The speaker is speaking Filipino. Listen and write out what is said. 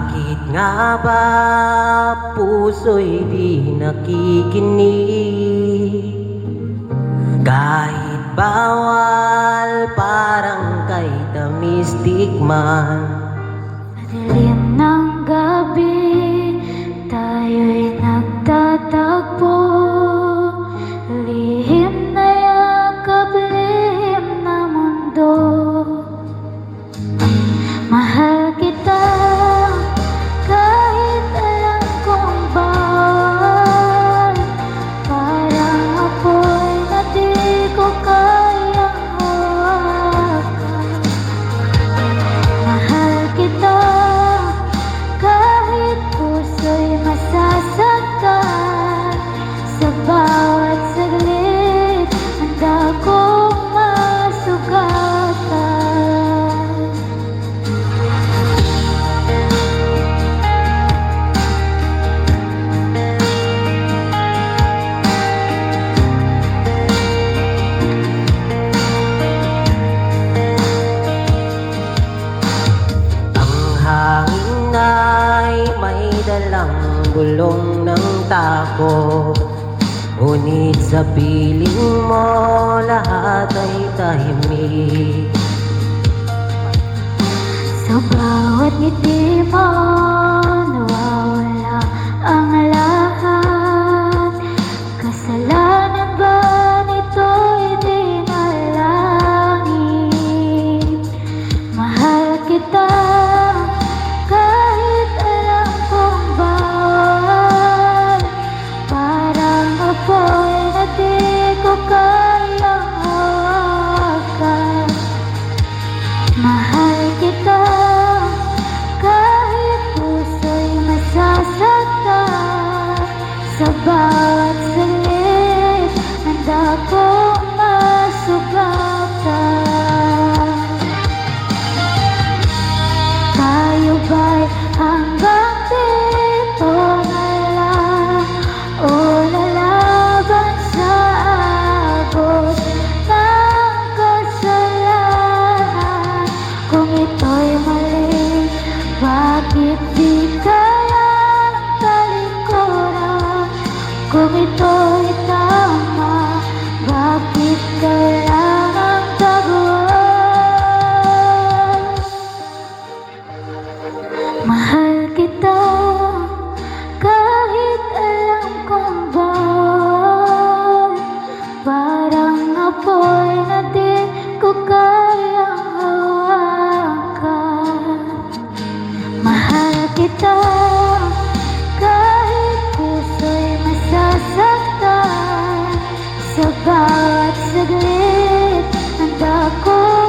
Bakit nga ba puso'y di nakikinig? Kahit bawal parang kay tamistik man. Madilim ng gabi, tayo'y nagtatagpo. Lihim na yakap, lihim na mundo. Mahal kita kahit alam kong bawal. Parang apoy na di ko kayang hawakan. Mahal kita kahit puso'y masasaktan. Sa bawat saglit handa kong masugatan. Hangin ay may dalang bulong ng tako, ngunit sa piling mo lahat ay tahimik. Sa bawat ngiti mo nawawala ang lahat. Kasalanan ba nito'y di nalangin? Mahal kita kahit alam kong bawal. Parang apoy na di ko kayang hawakan. Mahal kita kahit puso'y masasaktan. Sa bawat saglit handa kong masugatan. Tayo ba'y hanggang dito na lang, o lalaban sa agos ng kasalanan? Kung ito'y mali, bakit di kayang talikuran? Kung ito'y tama, bakit kailangang taguan? Mahal kita kahit alam kong bawal. Parang apoy na di ko kayang hawakan. Mahal kita kahit puso'y masasaktan. Sa bawat saglit handa ko